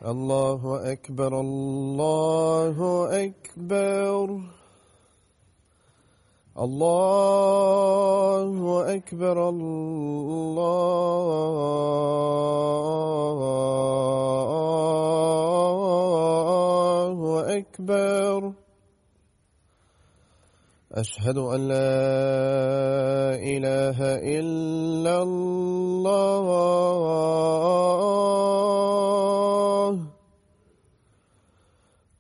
الله أكبر الله أكبر الله أكبر الله أكبر أشهد أن لا إله إلا الله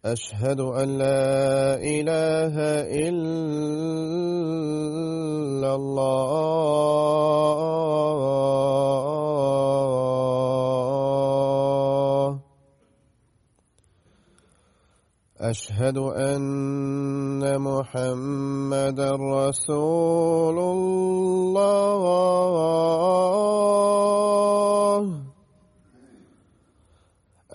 أشهد أن لا إله إلا الله أشهد أن محمدا رسول الله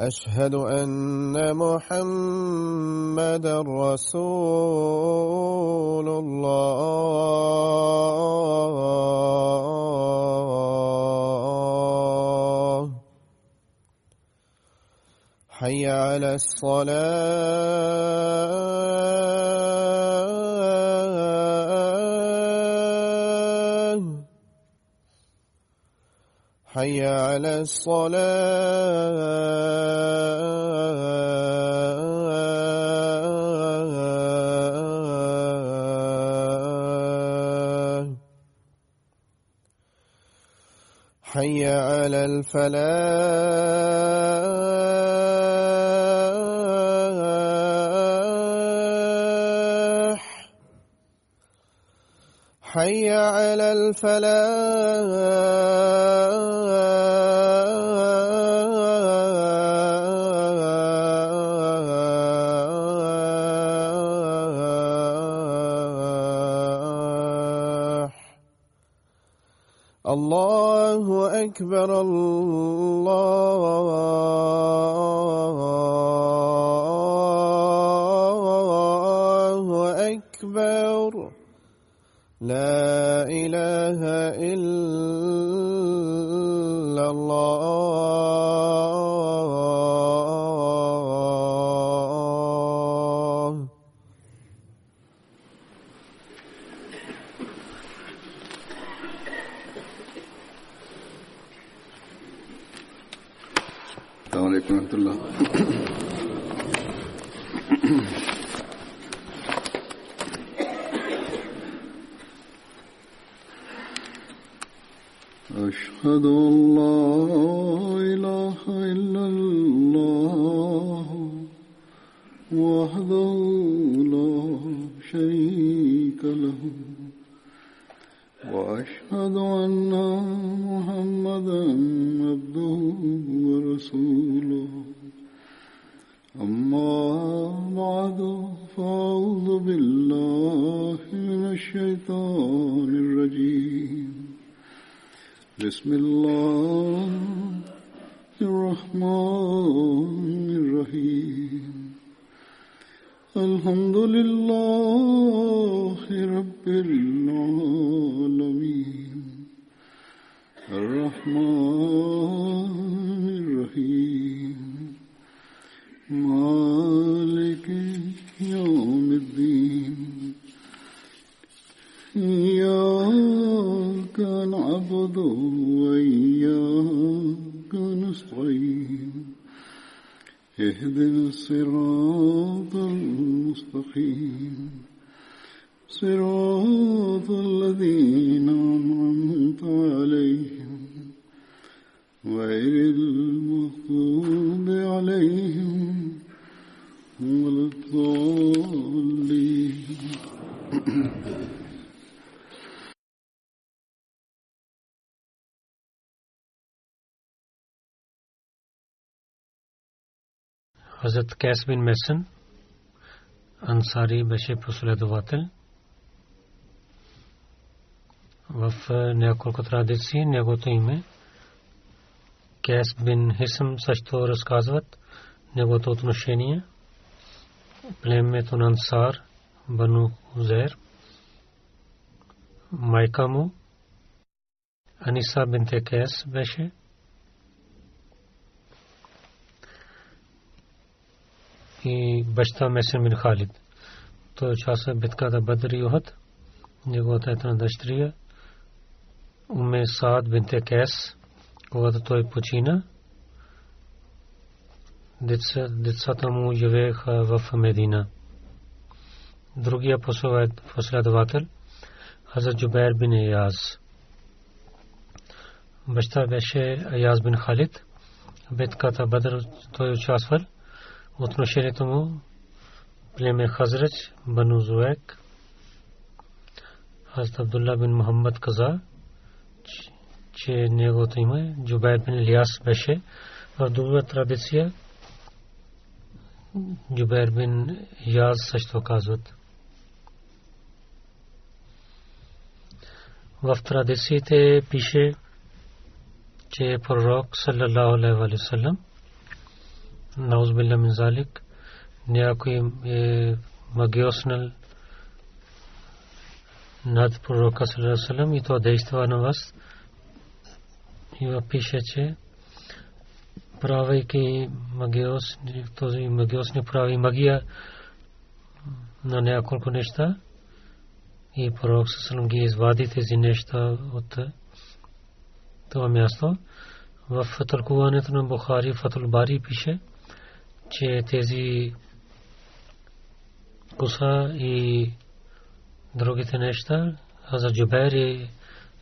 أشهد أن محمدا رسول الله حي على الصلاة حي على الصلاة حي على الفلاح حي على الفلاح الله أكبر الله أكبر لا إله إلا الله السلام عليكم ورحمة الله. أشهد أن لا إله إلا الله وحده لا شريك له وأشهد أن محمدا عبده ورسوله أما بعد فأعوذ بالله من الشيطان الرجيم بسم الله الرحمن الرحيم الحمد لله رب العالمين الرحمن الرحيم مالك يوم الدين إياك نعبد وإياك نستعين اهدنا الصراط المستقيم صراط الذين أنعمت عليهم غير المغضوب عليهم ولا الضالين. Hazrat Qais bin Mason Ансари беше последовател в няколко традиции. Неговото име Кайс бин Хисм също разказват неговото отношение. Племето на Ансар, Бану Узейр, майка му Аниса бинте Кайс беше. И баща Месен бин Халид. Той участва в битката Бадр и Ухуд. Неговата една дъщеря Уме Саад бинте Кайс, когато той почина, децата му живееха в Медина. Другия последовател Хазрат Джубайр бин Аяз. Баща беше Аяз бин Халид. В битката Бадр той участвал. Отношението му племе Хазрач, Бану Зуек. Хазрат Абдулла бин Мухаммад каза, че неговото име Джубайр бин Илияс беше. В друга традиция Джубайр бин Ияз също казват. В традициите пише, че пророк саллаллаху алейхи ва саллям науз билла мин залик някой магиоснал над пророка саллаллаху алейхи ва саллям и то действа на вас. И пише, че правейки този магиос не прави магия на няколко неща и пророк саллаллаху ги извади тези неща от това място. В тълкуването на Бухари Фатул Бари пише, че тези куса и другите неща Хазрат Джубайр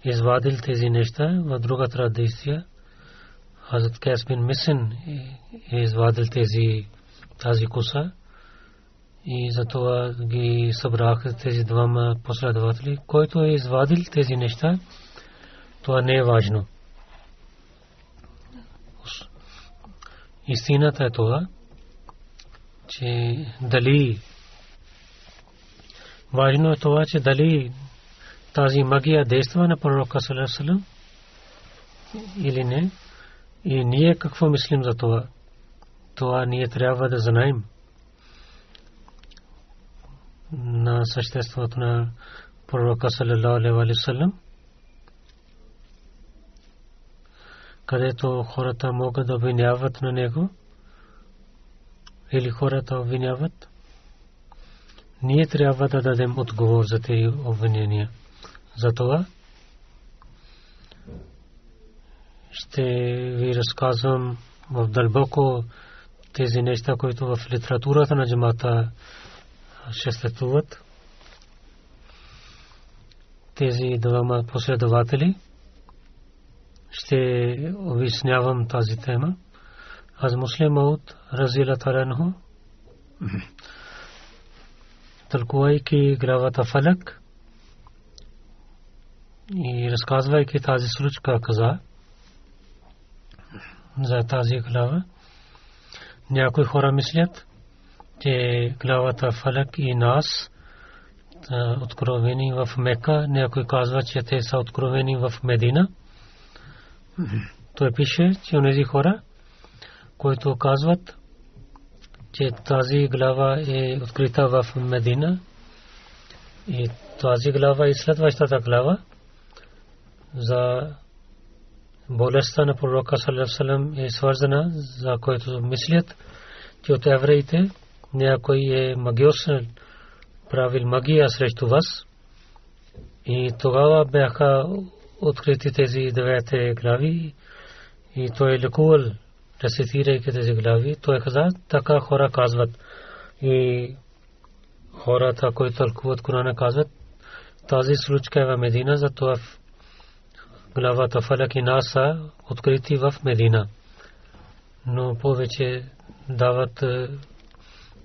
извадил тези неща. В друга традиция Хазрат Кайс бин Мисен извадил тази куса и затова ги събраха тези двама последователи. Който е извадил тези неща, това не е важно. Истината е това, че дали важно е това, че дали тази магия действа на пророка саллаллаху алейхи ва саллям или не. И ние какво мислим за това? Това ние трябва да знаем на съществото на пророка саллаллаху алейхи ва саллям, където хората могат да обвиняват на него или хората обвиняват. Ние трябва да дадем отговор за тези обвинения. Затова ще ви разказвам в дълбоко тези неща, които в литературата на джамата съществуват. Тези двама последователи ще обяснявам тази тема. Аз Муслим Мауд разилата ранху, тълкувайки главата Фалак и разказвайки тази случка, каза за тази глава. Някои хора мислят, че главата Фалак и Нас откровени в Мека, някой казва, че те са откровени в Медина. Той пише, че онези хора, които казват, че тази глава е открита в Медина и тази глава и следващата глава за болестта на пророка саллаллаху алейхи ва саллям е свързана, за който мислят, че от евреите някой е магиос, правил магия срещу вас. И тогава бяха открити тези 9 глави и той лекувал, рецитирайки тези глави. Той каза, така хора казват. И хората, които тълкуват Корана, казват, тази случка е в Медина, затова главата Фалак и Нас са открити в Медина. Но повече дават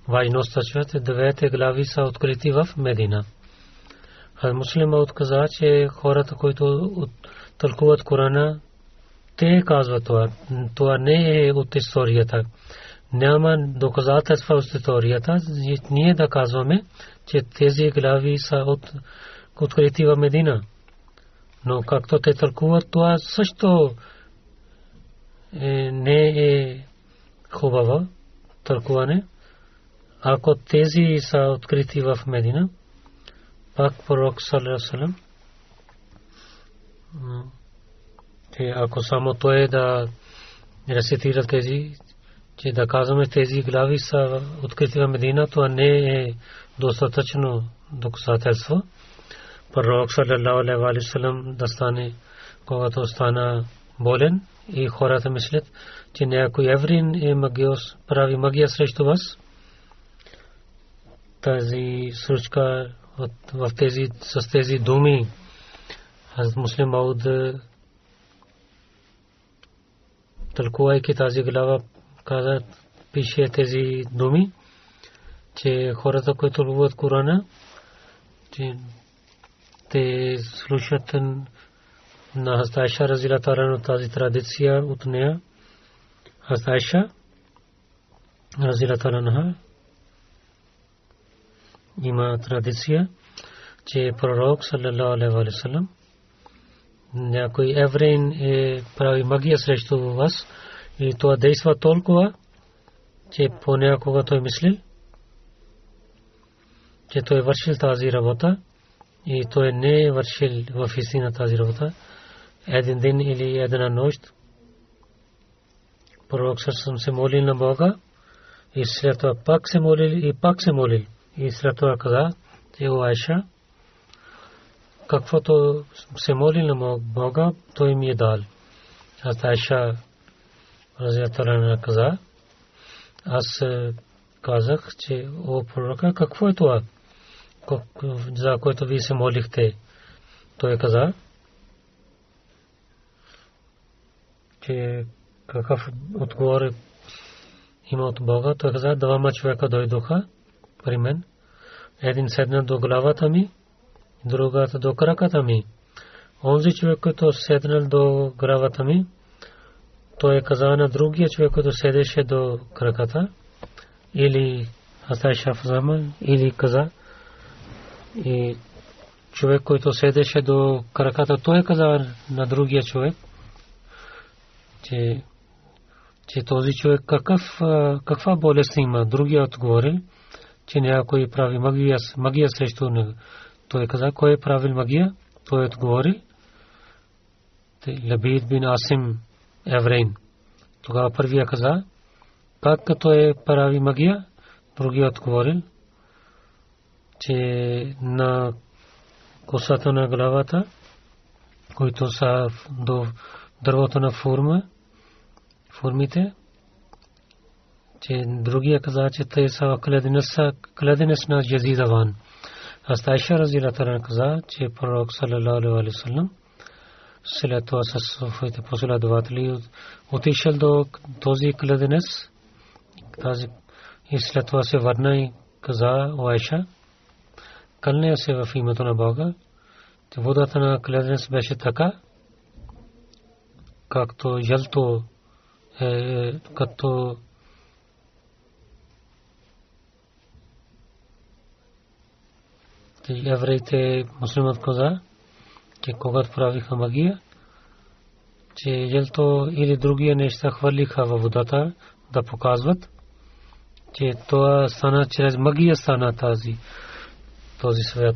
важността, че 9 глави са открити в Медина. Муслим отказа, че хората, които тълкуват Корана, те казват това. Това не е от историята. Няма доказателства от историята. Ние да казваме, че тези глави са открити в Медина. Но както те тълкуват, това също не е хубаво тълкуване. Ако тези са открити в Медина, пак пророк саллаллаху алейхи ва саллям, ако само той да рецитира тези, че да казваме тези глави са открити в Медина, това не е достатъчно доказателство. Пророк саллаллаху алейхи ва саллям да стане, когато стана болен и хората мислят, че някой еврин е магиос, прави магия срещу вас. Тази случка в тези, с тези думи Хазрат Муслим Мауд, тълкувайки тази глава, каза, пише тези думи, че хората, които тълкуват Корана, че те слушат на Хазрат Айша разилата рано тази традиция от нея. Хазрат Айша разилата рано има традиция, че пророк саллаллаху алейхи ва саллям, някой евреин е прави магия срещу вас и това действа толкова, че понякога той мисли, че той вършил тази работа и той не е вършил в истина тази работа. Един ден или една нощ пророк съм се молил на Бога и след това пак се молил и след това каза, че Айша, каквото се молил на Бога, той ми е дал. Аз Айша разятарана каза, аз казах, че о пророка, какво е това, за което ви се молихте? Той каза, че какъв отговор има от Бога. Той каза, двама човека дойдоха при мен. Един седна до главата ми, другата до краката ми. Онзи човек, който седнал до главата ми, той каза на другия човек, който седеше до краката, или Хазрат Шафзама, или каза, и човек, който седеше до краката, той каза на другия човек, че този човек каква болест има. Другия отговори, че някой прави магия срещу него. Той каза, кой е правил магия? Той отговори, Лабид бин Асим еврейн. Тогава първия каза, как като е прави магия? Другия отговорил, че на косата на главата, които са до дървото на формите, че другия каза, че те са кладенец на Язидаван. Хазрат Айша разилата ранха каза, че пророк саллаллаху алейхи ва саллям след това със своите последователи отишъл до този кладенец, и след това се върна и каза, о Айша, кълня се в името на Бога, че водата на кладенец беше така, както жълто е, като евреите муслимът каза, че когато правиха магия, че жълто или другия неща хвърлиха във водата да показват, че това стана чрез магия, стана този свят.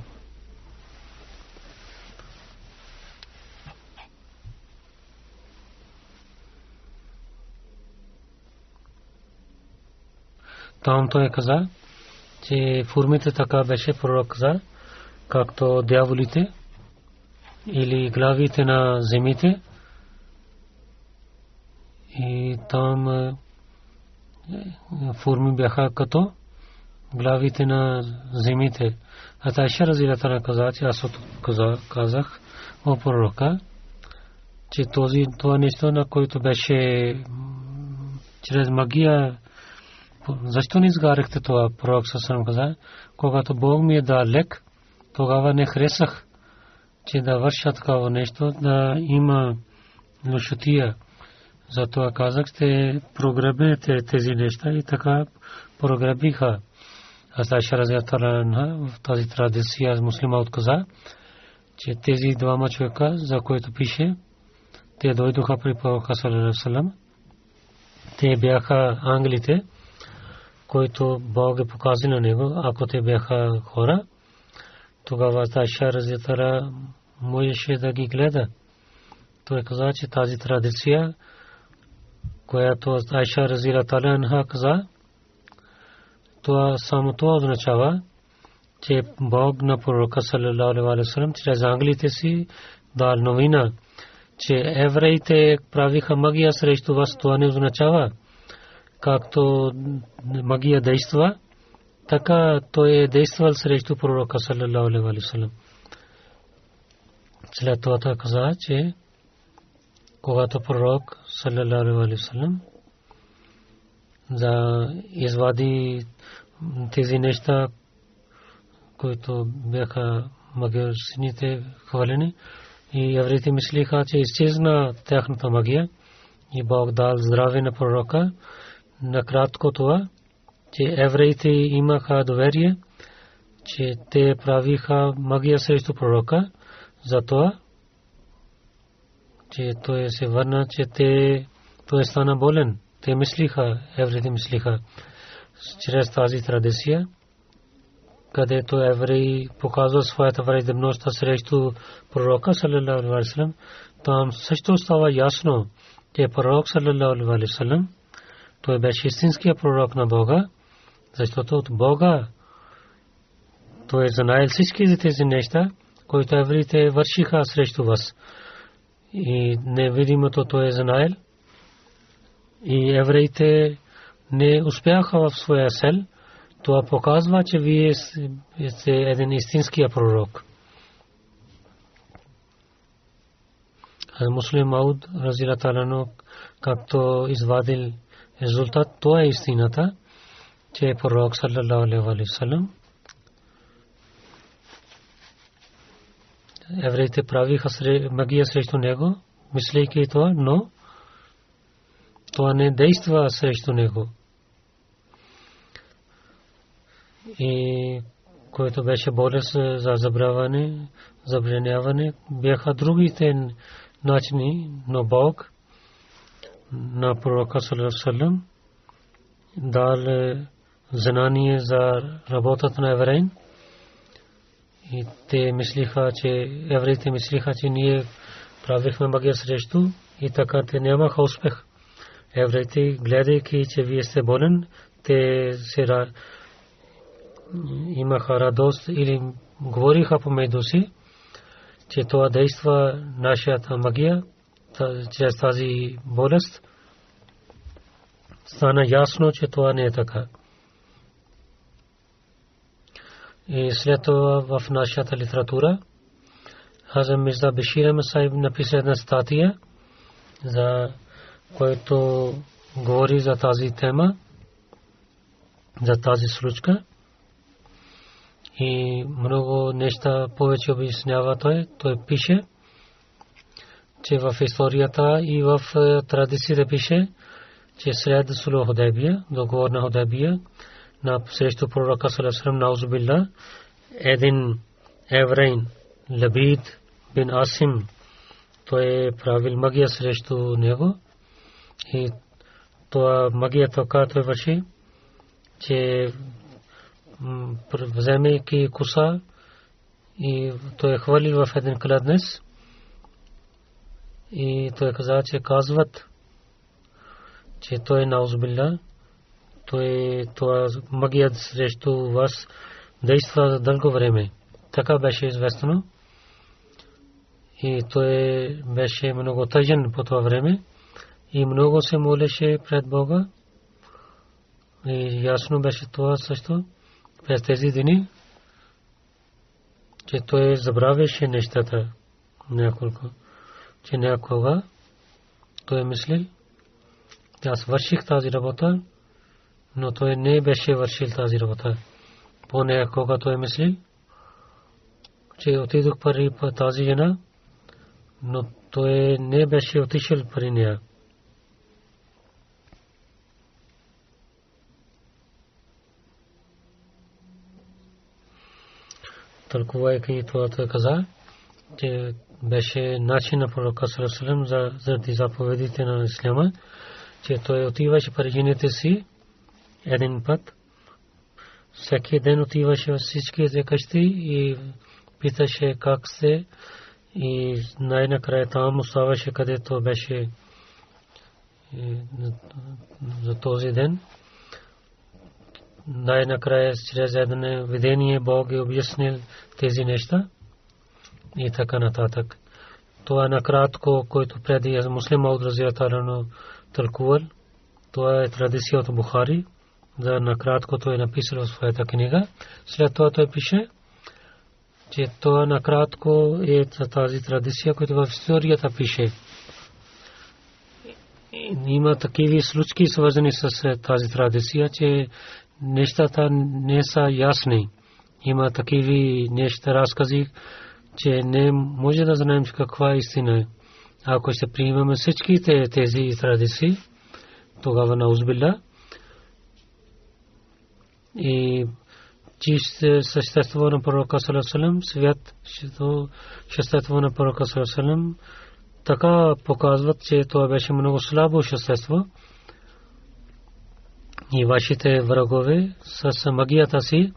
Там той каза, че формите така беше, пророк каза, както дяволите или главите на земите, и там форми бяха като главите на земите. А Айша разилата ранха каза, че аз казах о пророка, че това нещо, на който беше чрез магия, защо не изгаряхте това? Пророк със каза, когато Бог ми е дал лек, тогава не харесах, че да върша такова нещо, да има лошотия. Затова казах, ще прогребете тези неща, и така прогребиха. Аз Айша разилата ранха в тази традиция муслима отказа, че тези двама човека, за които пише, те дойдоха при пророка саллаллаху алейхи ва саллям те бяха ангелите, които Бог е показал на него. Ако те бяха хора, тогава Айша разитара можеше да ги гледа. Той каза, че тази традиция, която Айша разитара анха каза, това само това означава, че Бог на пророка саллалаху алейхи ва саллям чрез ангелите си дал новина, че евреите правиха магия срещу вас. Това не означава, както магия действа, така той е действал срещу пророка саллалаху алейхи ва саллям. След това той каза, че когато пророк саллалаху алейхи ва саллям за извади тези неща, които бяха магиосните хвалени, и евреите мислиха, че изчезна тяхната магия и Бог дал здраве на пророка. Накратко това, че евреите имаха доверие, че те правиха магия срещу пророка, затова, че той се върна, че той стана болен. Те мислиха, евреите мислиха, чрез тази традиция, където евреи показва своята враждебност срещу пророка саллалаху алейхи ва саллям, там също става ясно, че пророк саллалаху алейхи ва саллям той беше истинския пророк на Бога, защото от Бога той е знаел всички тези неща, които евреите вършиха срещу вас. И невидимото той е знаел. И евреите не успяха в своя цел. Това показва, че вие сте един истинския пророк. Муслим Мауд разилата лано, както извадил резултат, това е истината, че пророк саллалаху алейхи ва саллям евреите правиха магия срещу него, мислейки това, но това не действа срещу него. И което беше болест за забраняване, бяха другите начини, но Бог на пророка саллалаху алейхи ва саллям дал знание за работата на евреин. И те мислиха, че евреите мислиха, че ние правихме магия срещу, и така те нямаха успех. Евреите, гледайки, че вие сте болен, те се имаха радост или говориха помежду си, че това действа нашата магия чрез тази болест. Стана ясно, че това не е така. И след това в нашата литература Хазрат Мирза Башир Ахмед Сахиб написа една статия, за който говори за тази тема, за тази случка. И много неща повече обяснява той пише, че в историята и в традициите пише, че след Сулх Худайбия, договор на Худайбия, на срещу пророка саллаллаху алейхи ва саллям, наузубилла, един евреин, Лабид бин Асим, той е правил магия срещу него. И това магия така той върши, че вземайки коса, и той е хвалил в един кладенец, и той каза, че казват, че той е наузубилла, това магия срещу вас действа за дълго време. Така беше известно. И той беше много тъжен по това време и много се молеше пред Бога. И ясно беше това също през тези дни, че той забравяше нещата няколко. Че някога той мислил, аз върших тази работа, но той не беше вършил тази работа. Понякога той мислил, че отидох пари по тази жена, но той не беше отишъл при нея. Тълкувайки това, той каза, че беше начин на пророка саллаллаху алейхи ва саллям заради заповедите на исляма, че той отиваше при жените си един път. Всеки ден отиваше в всичките къщи и питаше как се, и най-накрая там оставаше, където беше за този ден. Най-накрая чрез едно видение Бог е обяснил тези неща и така нататък. Това е накратко, който преди Муслим Мауд разиятарано тълкувал. Това е традиция от Бухари. За накратко той е написал в своята книга. След това той пише, че това накратко е тази традиция, която в историята пише. Има такива случаи свързани с тази традиция, че нещата не са ясни. Има такива неща, разкази, че не може да знаем каква е истина. Ако ще приемаме всичките тези традиции, тогава наузбилла и чисто същество на пророка саллаллаху алейхи ва саллям, свят същество на пророка саллаллаху алейхи ва саллям, така показват, че това беше много слабо същество. И вашите врагове с магията си,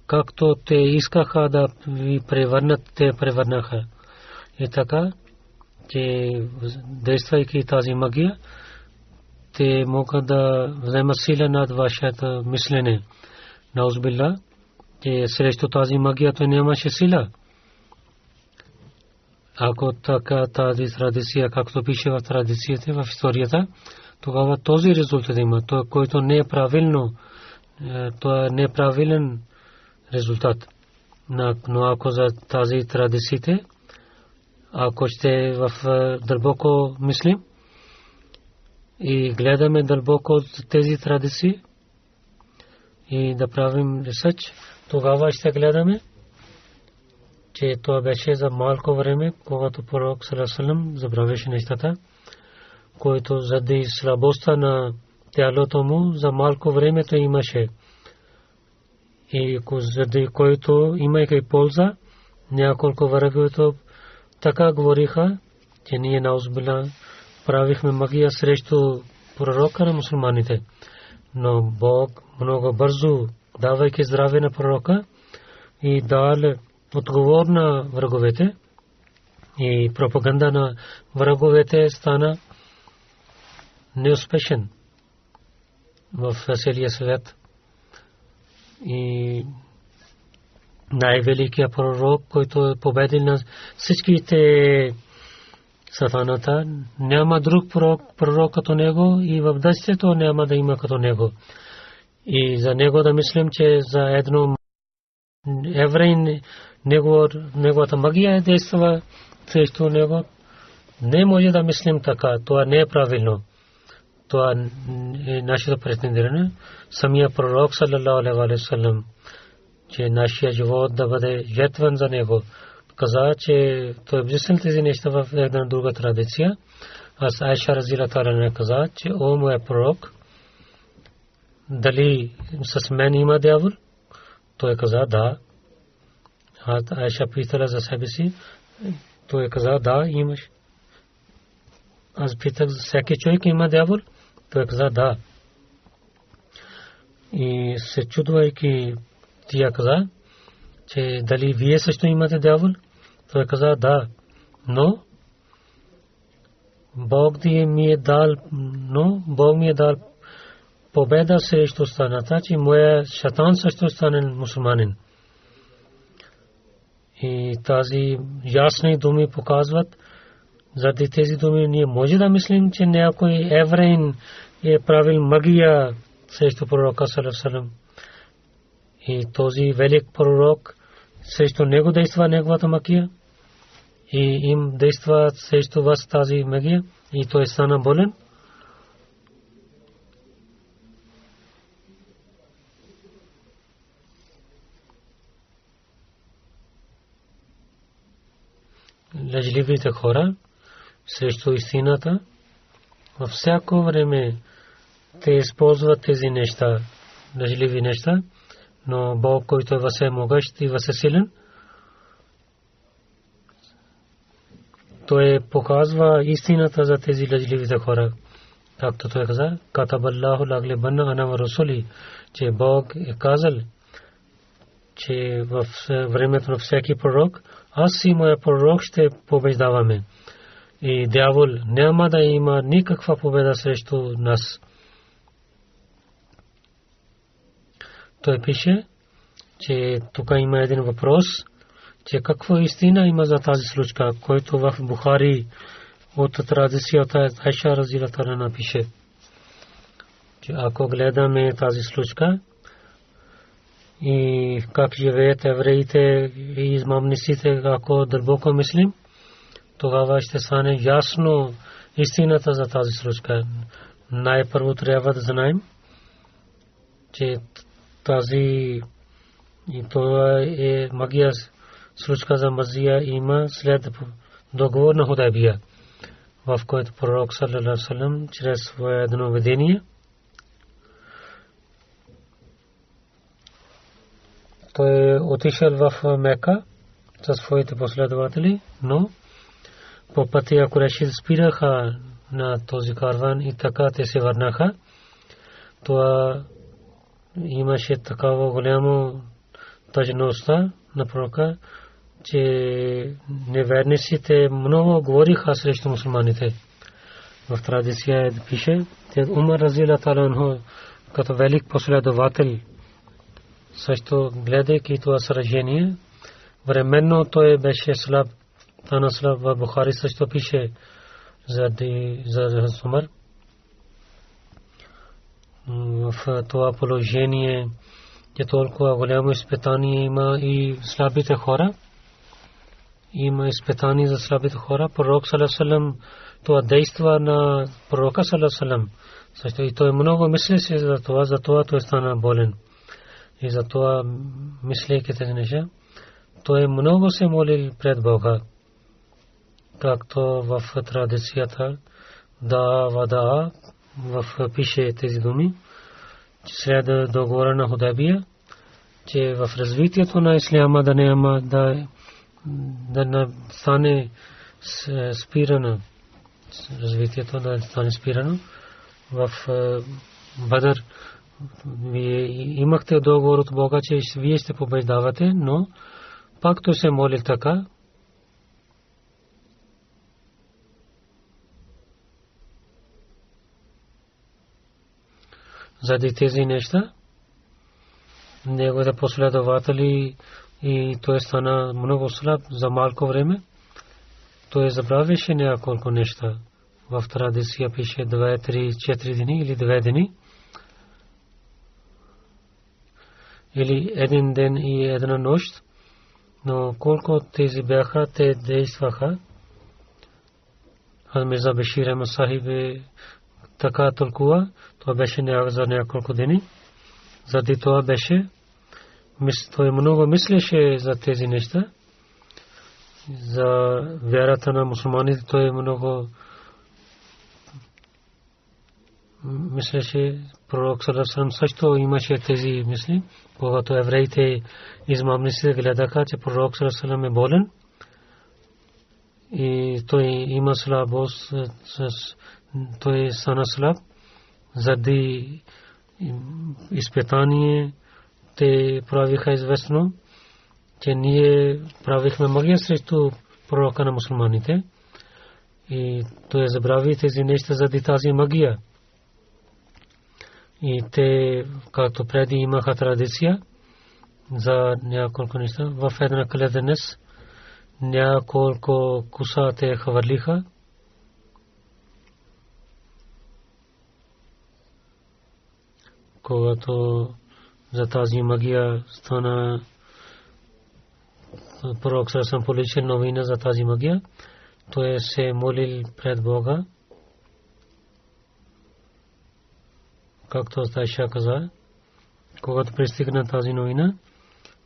както те искаха да ви превърнат, те превърнаха. И така, че действайки тази магия, те могат да вземат сила над вашето мислене. Наузбилла, че срещу тази магия той нямаше сила. Ако така тази традиция, както пише в традицията, в историята, тогава този резултат има. Това, който не е правилно, това е неправилен резултат. Но ако за тази традициите, ако ще в дълбоко мислим и гледаме дълбоко тези традиции и да правим ресърч, тогава ще гледаме, че това беше за малко време, когато пророк саллаллаху алейхи ва саллям забравяше нещата, който заради слабостта на тялото му за малко време то имаше. И заради който имайки полза, няколко врагове така говориха, че ние наузбилла правихме магия срещу пророка на мусулманите. Но Бог много бързо, давайки здраве на пророка и дал отговор на враговете, и пропаганда на враговете стана неуспешен в целия свят. И най-великият пророк, който е победил на всичките сатаната, няма друг пророк като него и в бъдещето няма да има като него. И за него да мислим, че за едно евреин неговата магия действа срещу него, не може да мислим така. Това не е правилно. Това е нашето претендиране. Самия пророк саллаллаху алейхи ва саллям, че нашия живот да бъде жертвен за него, каза, че той обяснил тези неща в една друга традиция. Аз Айша разияллаху анха каза, че о моя пророк, дали с мен има дявол? Той каза да. Айша питала за себе си. Той каза да, имаш. Аз питах, всеки човек има дявол? Той каза да. И се чудвайки, тя каза, че дали вие също имате дявол? Той каза да. Но Бог ми е дал победа срещу страната, че моя шайтан също стане мусулманин. И тази ясни думи показват, заради тези думи ние може да мислим, че някой евреин е правил магия срещу пророка саллаллаху алейхи ва саллям. И този велик пророк срещу него действа неговата магия и им действа срещу вас тази магия и той стана болен. Лъжливите хора срещу истината във всяко време те използват тези неща, лъжливи неща, но Бог, който е всемогъщ и всесилен, той показва истината за тези лъжливите хора. Както той каза, катабаллаху лаглибанна ана ва расули, че Бог е казал, че в времето на всеки пророк, аз и моя пророк ще побеждаваме. И дявол няма да има никаква победа срещу нас. Той пише, че тук има един въпрос, че какво истина има за тази случка, който в Бухари от традицията Айша разилата напише, че ако гледаме тази случка и как живеят евреите и измамниците, ако дълбоко мислим, тогава ще стане ясно истината за тази случка. Най-първо трябва да знаем, че тази и това е магия случка за мазия има след договор на Худайбия, в който пророк саллаллаху алейхи ва саллям чрез свое едно видение той е отишъл в Мека със своите последователи, но по пътя Курайши спираха на този караван и така те се върнаха. Това имаше такава голямо тъжността на пророка, че неверниците много говориха срещу мусулманите. В традиция пише, че Умар разияллаху анху като велик последовател също гледайки това сражение, временно той беше слаб. Танасла в Бухари също пише за Умар. В това положение, че толкова голямо изпитание има и слабите хора. Има изпитание за слабите хора. Пророк саллаллаху алейхи ва саллям това действа на пророка саллаллаху алейхи ва саллям. Също и той много мислеше за това той стана болен. И за това мислейки тези неща, той много се молил пред Бога. Както в традицията да в пише тези думи, след договора на Худайбия, че в развитието на исляма да няма да стане спирано, развитието да стане спирано. В Бадър вие имахте договор от Бога, че вие ще побеждавате, но пак той се молил така. Заради тези неща, неговите последователи и той стана много слаб за малко време. Той забравяше няколко неща. В традиция пише 2, 3, 4 дни или 2 дни. Или един ден и една нощ. Но колко тези бяха, те действаха. Мирза Башир Ахмад Сахиб така толкова, това беше за няколко дни. Заради това беше, той много мислеше за тези неща. За вярата на мусулманите той много мислеше. Пророк саллаллаху алейхи ва саллям също имаше тези мисли, когато евреите измамниците гледаха, че пророк саллаллаху алейхи ва саллям е болен и той има слабост, той стана слаб заради изпитание. Те правиха известно, че ние правихме магия срещу пророка на мусулманите и той забрави тези неща заради тази магия. И те, както преди имаха традиция за няколко неща, в една кледенес няколко куса те хвърлиха. Когато за тази магия стана пророк съм получил новина за тази магия, той се молил пред Бога. Както Айша каза, когато пристигна тази новина,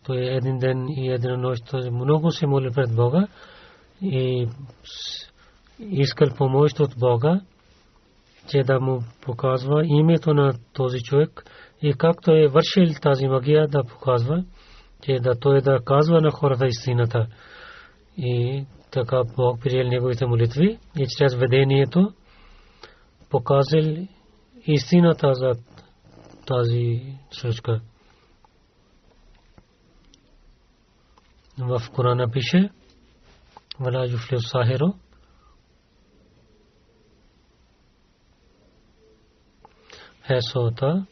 той един ден и една нощ много се молил пред Бога и искал помощ от Бога, че да му показва името на този човек и както е вършил тази магия да показва, че да той да казва на хората истината. И така Бог приел неговите молитви и чрез ведението показал истината за тази случка. В Корана пише: "Вала юфлиху сахиру хесота,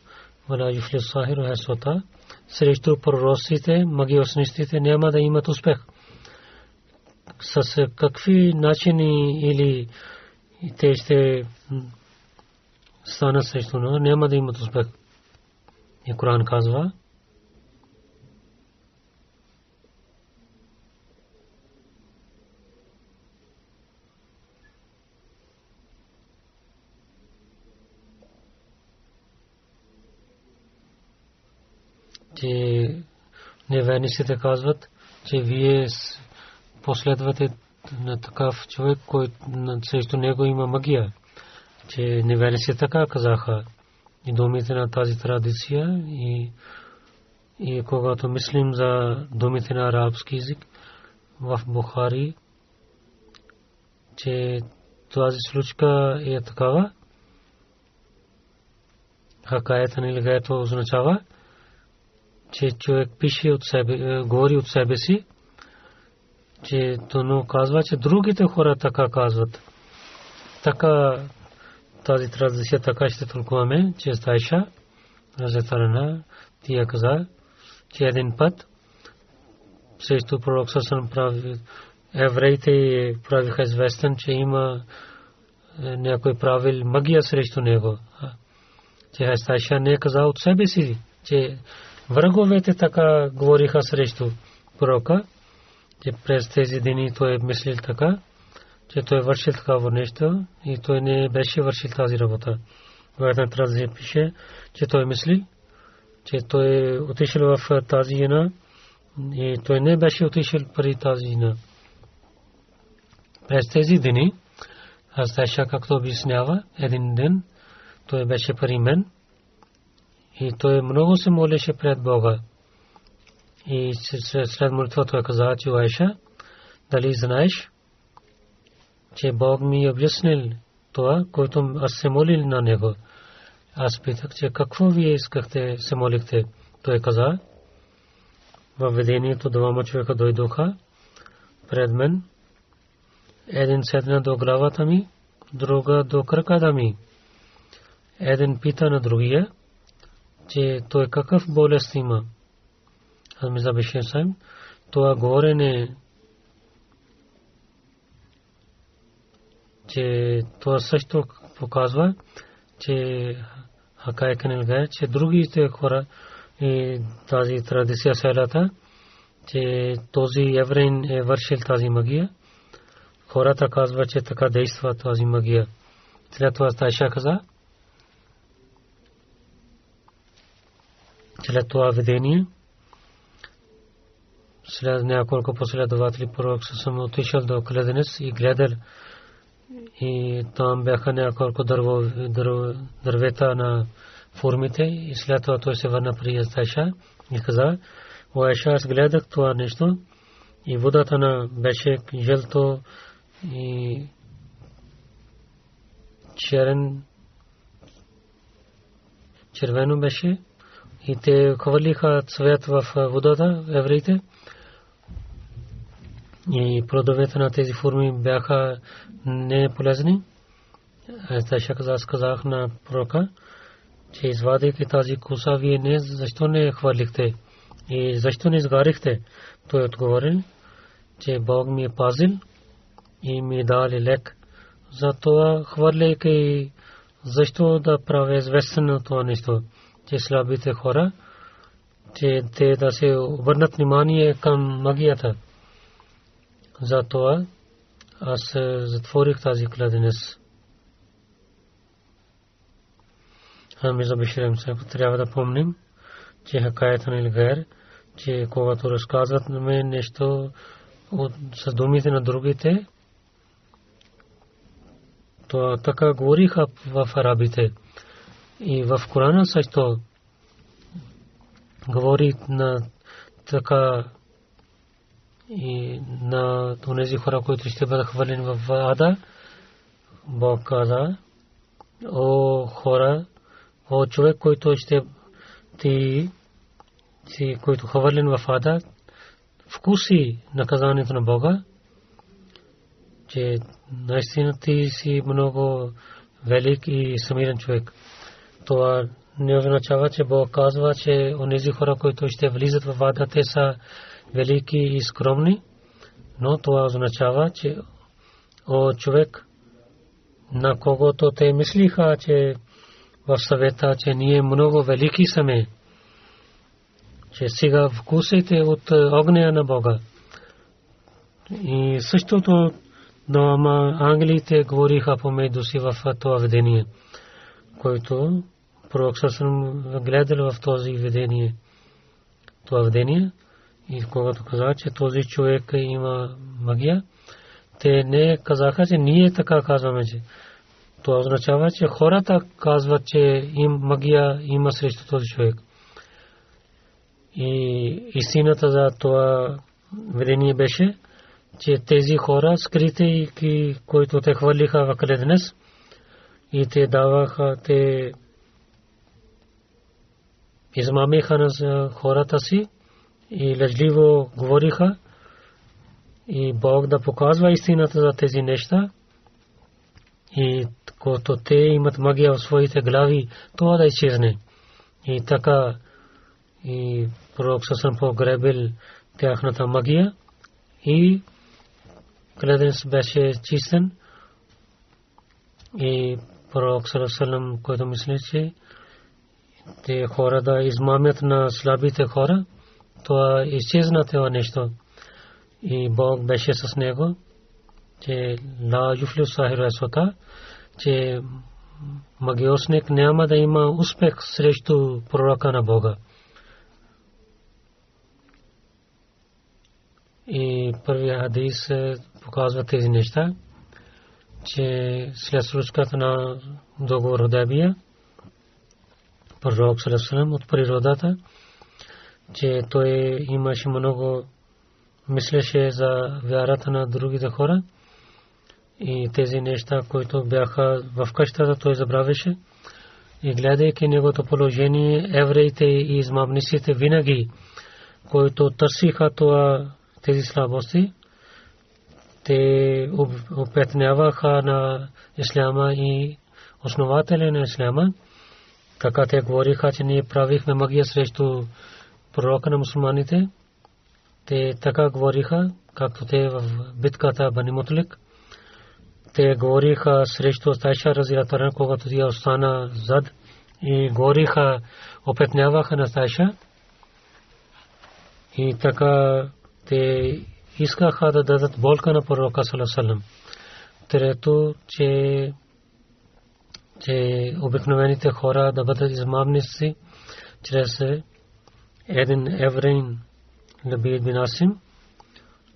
вала юфлиху сахиру хесота." Срещу пророците, магиоснистите няма да имат успех. С какви начини или те ще станат срещу него, няма да имат успех. И Коран казва: че неверниците казват, че вие последвате на такъв човек, който срещу него има магия. Че неверниците така казаха. И думите на тази традиция и когато мислим за думите на арабски език в Бухари, че тази случка е такава, хакаятан или гаето означава, че човек пише от себе, говори от себе си, че то казва, че другите хора така казват. Така тази традиция така ще тълкуваме, че Айша разетарана тия каза, че един път срещу пророк Сасан прави евреите правиха известен, че има някой правил магия срещу него. Че Айша не каза от себе си, че враговете така говориха срещу пророка, че през тези дни той е мислил така, че той е вършил такава нещо и той не беше вършил тази работа. В една традиция пише, че той мисли, че той е отишъл в тази жена и той не беше отишъл при тази жена. През тези дни, аз Айша както обяснява, един ден той беше при мен и той много се молеше пред Бога. И след молитва той каза, че Айша, дали знаеш, че Бог ми е обяснил това, което аз се молил на него. Аз питах, че какво вие искахте, се молихте. Той каза, във видението двама човека дойдоха пред мен. Един седна до главата ми, друга до краката ми. Един пита на другия, че той какъв болест има. Аз ми забеше сам, това говорене, че това също показва, че хакайкан илгая, че другите хора и тази традиция селата, че този евреин е вършил тази магия. Хората казват, че така действа тази магия. След това Айша каза, след това видение, след няколко последователи пророк съм отишъл до кладенец и гледал, и там бяха няколко дървета на формите и след това той се върна при Айша и каза, о Айша, аз гледах това нещо и водата на беше жълто и червено беше и те хвърлиха цвят в водата, евреите. И плодовете на тези форми бяха неполезни. Айша казах на пророка, че извадейки тази коса, вие не, защо не хвърлихте и защо не изгарихте? Той отговорил, че Бог ми е пазил и ми дали лек. Затова хвърляйки, защо да правя известно това нещо, че слабите хора, че те да се обърнат внимание към магията. Затова аз затворих тази кладенец. Ами за Биширем се трябва да помним, че хакаятан илгайр, че когато разказват на мен нещо с думите на другите, то така говориха в арабите. И в Корана също говори на така и на тези хора, които ще бъдат хвърлени в ада, Бог каза: о хора, о човек, който ще който хвърлен в ада, вкуси наказанието на Бога, че наистина ти си много велик и смирен човек. Това не означава, че Бог казва, че онези хора, които ще влизат в ада, те са велики и скромни, но това означава, че о човек, на когото те мислиха, че в съвета, че ние много велики сме, че сега вкусите от огня на Бога. И същото ангелите говориха помежду си в това видение, който пророк Сърсън гледал в този видение. Това видение, и когато каза, че този човек има магия, те не казаха, че ние така казваме, че това означава, че хората казват, че им магия има срещу този човек. И истината за това видение беше, че тези хора скрити, които те хвърлиха в кледенец, и те даваха, те измамиха на хората си и лъжливо говориха, и Бог да показва истината за тези неща, и когато те имат магия в своите глави, това да изчезне. И така и пророк Сърсън погребил тяхната магия, и кледенец беше чистен. И пророк Сърсън, който мисли, че те хора да измамят на слабите хора, това изчезна това нещо. И Бог беше с него, че ла юфлю сахир асвата, че магиосник няма да има успех срещу пророка на Бога. И първият хадис показва тези неща, че след случката на договор Худайбия, пророк Сърсън от природата, че той имаше много, мислеше за вярата на другите хора, и тези неща, които бяха в къщата, той забравяше. И гледайки неговото положение, евреите и измамниците винаги, които търсиха тези слабости, те опетняваха на исляма и основателя на исляма. Така те говориха, че ние правихме магия срещу пророка на мусулманите. Те така говориха, както те в битката Бани Мутлик. Те говориха срещу Айша разияллаху анха, когато тя остана зад, и говориха, опетняваха на Айша. И така те искаха да дадат болка на пророка саллаллаху алейхи ва саллям. Трето, че обикновените хора да бъдат измамници чрез един евреин, Лабид бин Асим,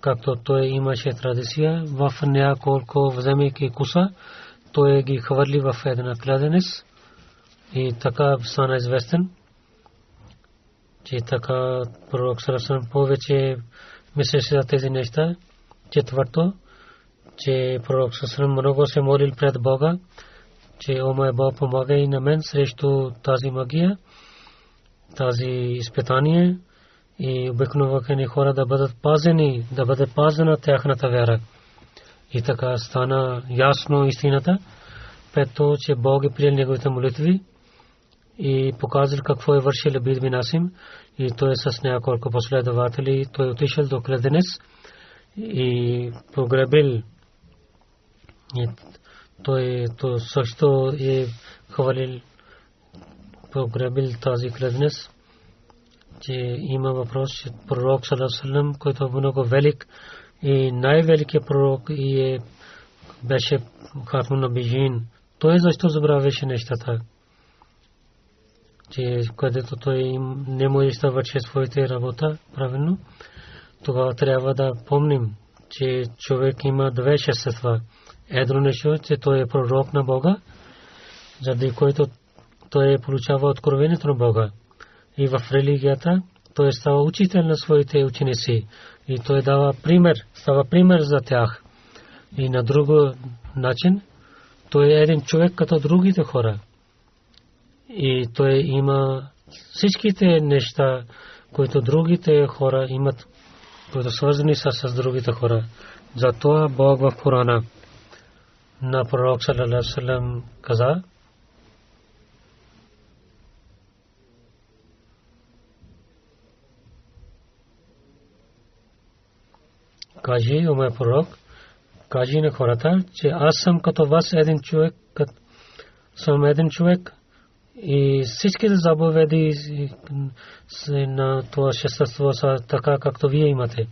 както той имаше традиция в няколко вземайки куса, той ги хвърли в една кладенец, и така стана известен, че така пророк саллаллаху алейхи ва саллям повече мислеше за тези неща. Четвърто, че пророк саллаллаху алейхи ва саллям много се молил пред Бога, че о мой Бог, помагай на мен срещу тази магия, тази изпитание, и обикновени хора да бъдат пазени, да бъде пазена тяхната вяра. И така стана ясно истината. Пето, че Бог е приел неговите молитви и показал какво е вършил Лабид бин Асим, и той е с няколко последователи. Той отишъл до кладенец и погребил. Той също е хвалил, погребил тази кладенец. Че има въпрос, че пророк саллаллаху алейхи ва саллям, който е много велик и най-великият пророк, и беше хатмун набиин, той защо забравяше нещата, че където той не може да върши своите работа правилно. Тогава трябва да помним, че човек има две естества. Едно нещо, че той е пророк на Бога, заради който той получава откровението на Бога. И в религията той става учител на своите ученици. и той дава пример, става пример за тях. И на друг начин той е един човек като другите хора. И той има всичките неща, които другите хора имат, които свързани са с другите хора. Затова Бог в Корана на пророк саллаллаху алейхи ва саллям каза: кажи, о мой пророк, кажи на хората, че аз съм като вас един човек, и всичките заповеди на това същество са така, както вие имате.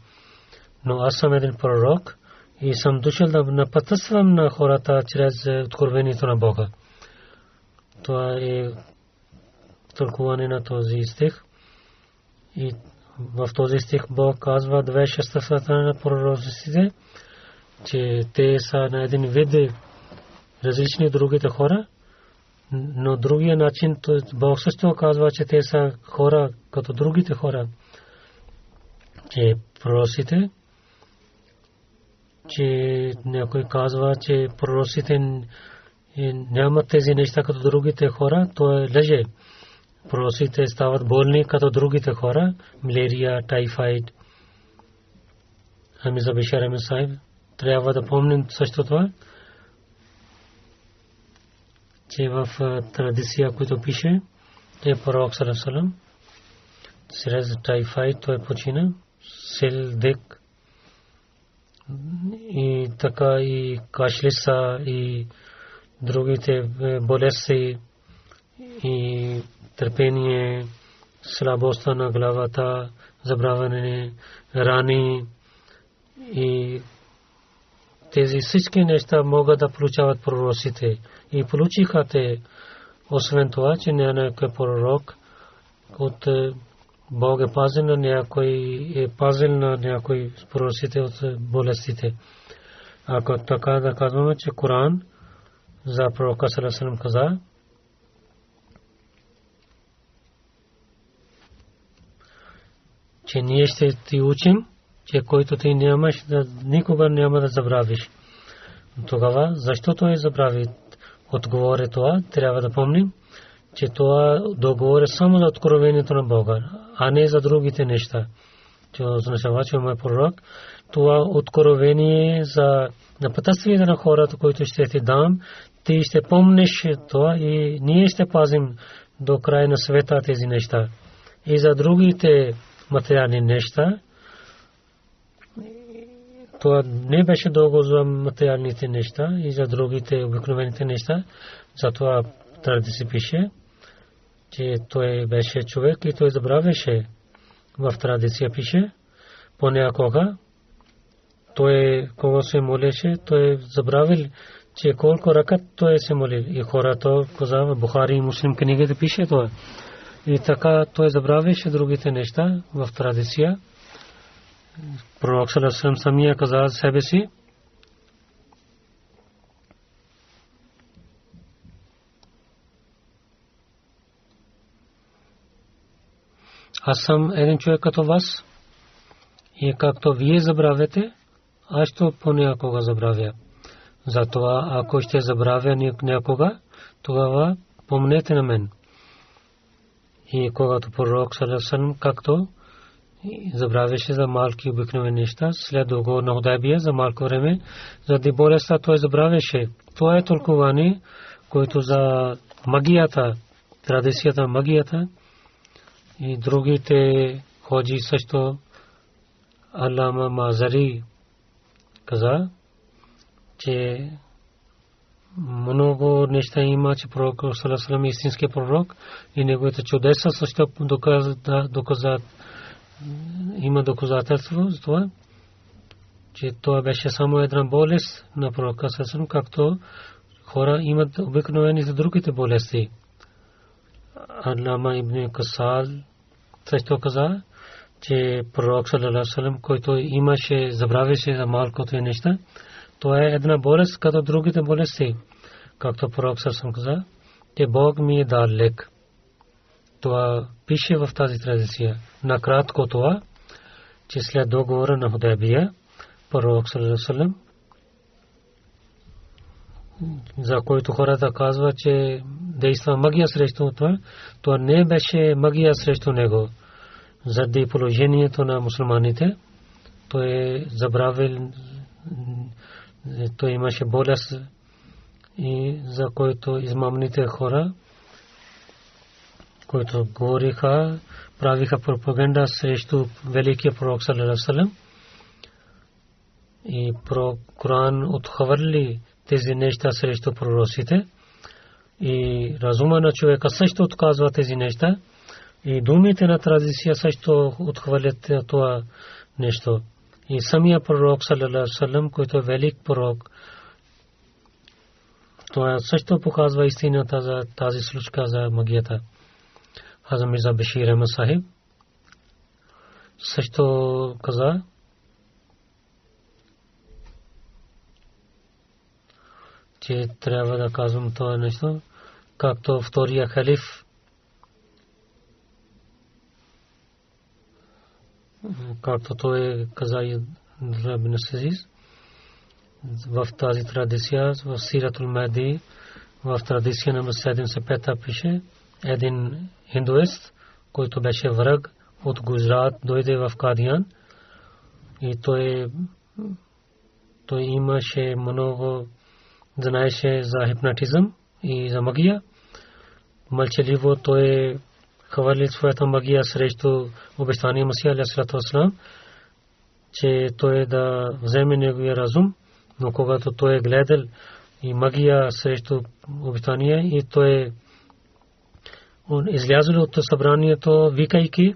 Но аз съм един пророк и съм дошъл да напътствам на хората чрез откровението на Бога. Това е тълкуване на този стих. И в този стих Бог казва две същества на пророците, че те са на един вид различни от другите хора, но другия начин Бог също казва, че те са хора като другите хора. Че пророците, че някой казва, че пророците нямат тези неща като другите хора, то е лъже. Пророците стават болни като другите хора, малария, тайфойд. Ами за Бишар Ахмед Сахиб трябва да помним също това, че в традиция, която пише, че пророк саллаллаху алейхи ва саллям чрез тайфойд той почина, сел дек и така и кашлица и другите болести и търпение, слабостта на главата, забравяне, рани и тези всички неща могат да получават пророците. И получиха те, освен това, че някой пророк от Бог е пазил на някой пророците от болестите. Ако така да казваме, че Коран за пророка саллаллаху алейхи ва саллям каза, че ние ще ти учим, че който ти нямаш, никога няма да забравиш. Тогава, защо той забрави? Отговори това, трябва да помним, че това договор е само за откровението на Бога, а не за другите неща. Че означава, че мой пророк, това откровение за напътствието на хората, които ще ти дам, ти ще помниш това и ние ще пазим до края на света тези неща. И за другите материални неща, това не беше дълго за материалните неща и за другите обикновените неща. Затова трябва да се пише, че той беше човек и той забравяше. В традиция пише, понякога той, кога се молеше, той забравил, че колко ракат той се молил. И хората казва, Бухари и Муслим книгите пише това. И така той забравяше другите неща в традиция. Пророк саллаллаху алейхи ва саллям самия каза себе си, аз съм един човек като вас и както вие забравяте, аз ще понякога забравя. Затова ако ще забравя някога, тогава помнете на мен. И когато пророк саллаллаху алейхи ва саллям както забравяше за малки обикновени неща, след договор на Худайбия за малко време, заради болестта той забравяше. Това е тълкуване, което за магията, традицията магията и другите ходжи също. Алама Мазари каза, че много неща има, че пророк саллаллаху алейхи ва саллям е истински пророк и неговите чудеса също доказват. Има доказателство за това, че това беше само една болест на пророка саллаллаху алейхи ва саллям, както хора имат обикновени за другите болести. Алама ибн Касал също каза, че пророк саллаллаху алейхи ва саллям, който имаше, забравяше за малкото неща, това е една болест като другите болести. Както пророк саллаллаху алейхи ва саллям каза, че Бог ми е дал лек. Това пише в тази традиция. Накратко това, че след договора на Худайбия пророк саллаллаху алейхи ва саллям, за който хората казва, че действа магия срещу това, то не беше магия срещу него. Заради положението на мусулманите, той забравил, той имаше болест, и за който измамните хора, които говориха, правиха пропаганда срещу великия пророк саллаллаху алейхи ва саллям, и Коран отхвърли тези неща срещу пророците, и разума на човека също отказва тези неща, и думите на традиция също отхвърлят това нещо. И самия пророк саллаллаху алейхи ва саллям, който е велик пророк, това също показва истината за тази случка за магията. Хазрат Мирза Башир Ахмад Сахиб също каза, че трябва да казвам това нещо, както втория халиф както той каза Ибн Сазиз, в тази традиция, в Сиратул Махди, в традиция номер 75 пише, един хиндуист, който беше враг от Гуджрат, дойде в Кадиян, и той имаше много, знаеше за хипнотизъм и за магия. Мълчаливо той хвърли своята магия срещу обещания Масия алейхи салам, че той да вземе неговия разум, но когато той е гледал и магия срещу обещания, и той излязъл от събранието, викайки,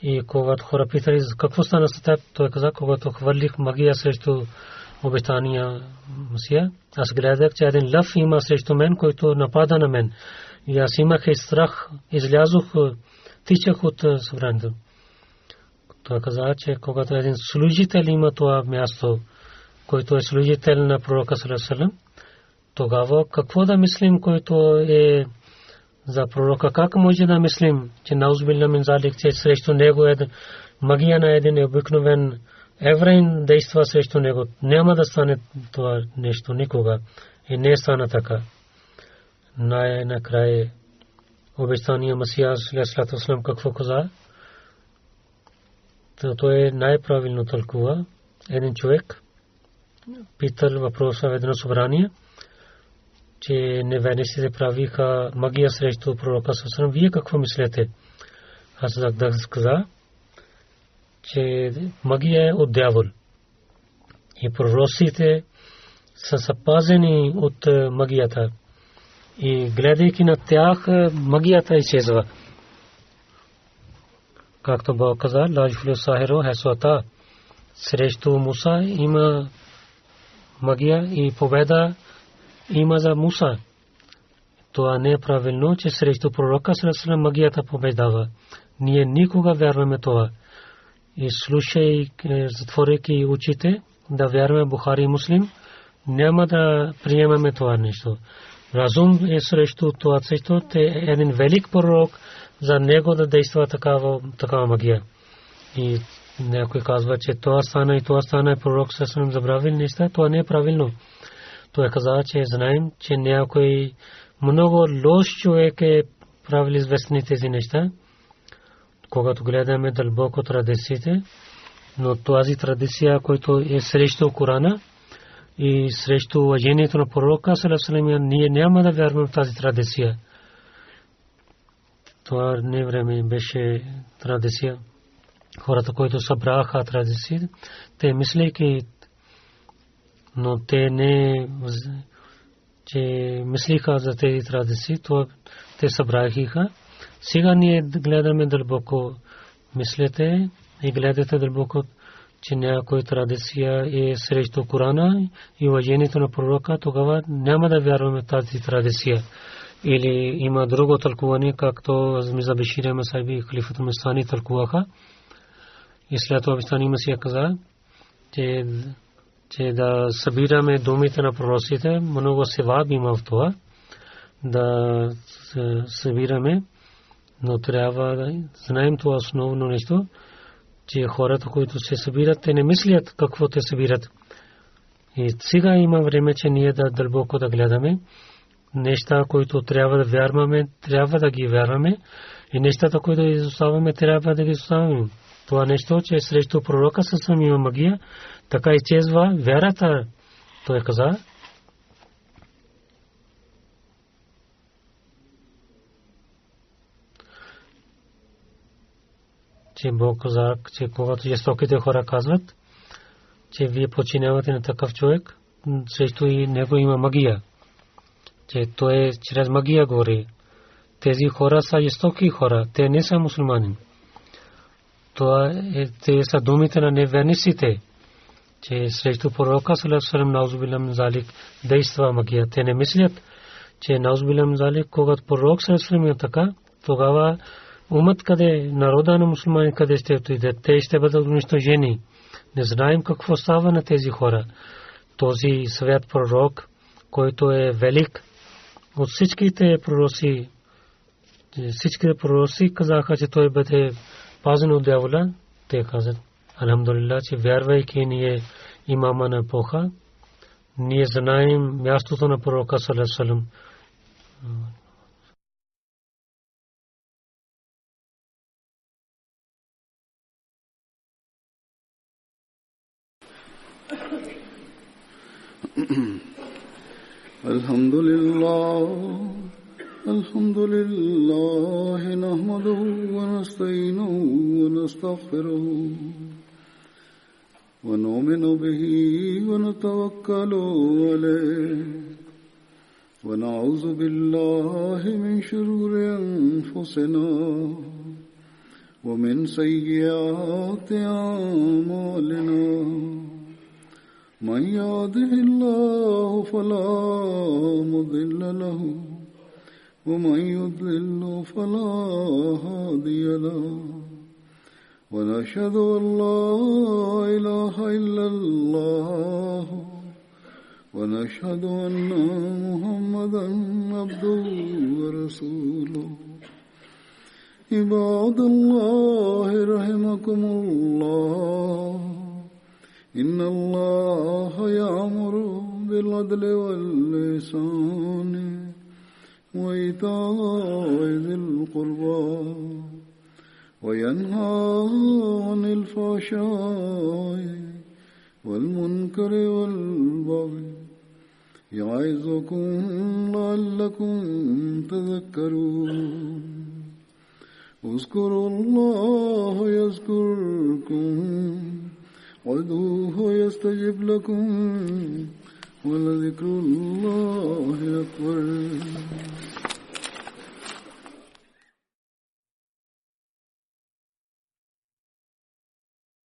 и когато хора питали какво стана с теб, той каза, когато хвърлих магия срещу обещания Масия, аз гледах, че един лъв има срещу мен, който напада на мен. И аз имах и страх, излязох, тичах от събранието. Той каза, че когато един служител има това място, който е служител на пророка саллаллаху алейхи ва саллям, тогава какво да мислим, който е за пророка? Как може да мислим, че наузбилла мин залик, че срещу него е магия на един обикновен евреин действа срещу него? Няма да стане това нещо никога. И не стана така. Накрая обещания Масия саллаллаху алейхи ва саллям какво каза? Той е най-правилно тълкува. Един човек питал въпроса в едно събрание, че неверниците правиха магия срещу пророка саллаллаху алейхи ва саллям. Вие какво мислите? Аз да каза, че магия е от дявол. И пророците са запазени от магията. И гледайки на тях, магията изчезва. Както Бог каза, ладжфулу сахиро хесуата, срещу Муса има магия и победа има за Муса. Това не е правилно, че срещу пророка саллаллаху алейхи ва саллям магията побеждава. Ние никога вярваме това. И слушайки, затворяйки очите, да вярваме Бухари и Муслим, няма да приемаме това нещо. Разум е срещу това също, те е един велик пророк, за него да действа такава магия. И някой казва, че това стана и пророк саллаллаху алейхи забравил неща, това не е правилно. Той каза, че знаем, че някой много лош човек е правил известни тези неща. Когато гледаме дълбоко традициите, но тази традиция, която е срещу Корана и срещу уважението на пророка саллаллаху алейхи ва саллям, ние няма да вярваме в тази традиция. Това не време беше традиция. Хората, които събраха традиции, те мислейки, но те не, че мислиха за тези традиции, то те събраха. Сега ние гледаме дълбоко, мислете и гледате дълбоко, че някоя традиция е срещу Корана и уважението на пророка, тогава няма да вярваме в тази традиция. Или има друго тълкуване, както Мирза Башир Ахмад Сахиб и халифът Мустани тълкуваха. И след това Мустани Масия каза, че да събираме думите на пророците, много севаб има в това, да събираме, но трябва да знаем това основно нещо, че хората, които се събират, те не мислят какво те събират. И сега има време, че ние да дълбоко да гледаме неща, които трябва да вярваме, трябва да ги вярваме, и нещата, които изоставяме, трябва да ги изоставяме. Това нещо, че срещу пророка съвсем има магия, така изчезва вярата. Той каза, че Бог каза, че когато жестоките хора казват, че вие подчинявате на такъв човек, срещу и него има магия, че той чрез магия говори. Тези хора са жестоки хора, те не са мусулмани. Те са думите на неверниците, че срещу пророка саллаллаху алейхи ва саллям наузубилlah мин залик действа магия. Те не мислят, че наузубилlah мин залик, когато пророк саллаллаху алейхи ва саллям е така, тогава умът къде, народа на мусулмани къде ще отидат, те ще бъдат унищожени. Не знаем какво става на тези хора. Този свят пророк, който е велик от всичките пророци казаха, че той бъде пазен от дявола. Те казват, алхамдулилlah, че вярвайки ние имама на епоха, ние знаем мястото на пророка саллаллаху алейхи ва саллям. Alhamdulillah nahmaduhu wa nasta'inuhu wa nastaghfiruh wa nu'minu bihi wa natawakkalu alayhi wa na'udhu billahi min shururi anfusina wa min sayyiati a'malina. من يهده الله فلا مضل له ومن يضلل فلا هادي له ونشهد أن لا إله إلا الله ونشهد أن محمدا عبده ورسوله عباد الله رحمكم الله إن الله يأمر بالعدل والإحسان وإيتاء ذي القربى وينهى عن الفحشاء والمنكر والبغي يعظكم لعلكم تذكرون اذكروا الله يذكركم وادعوه يستجب لكم ولذكر الله أكبر.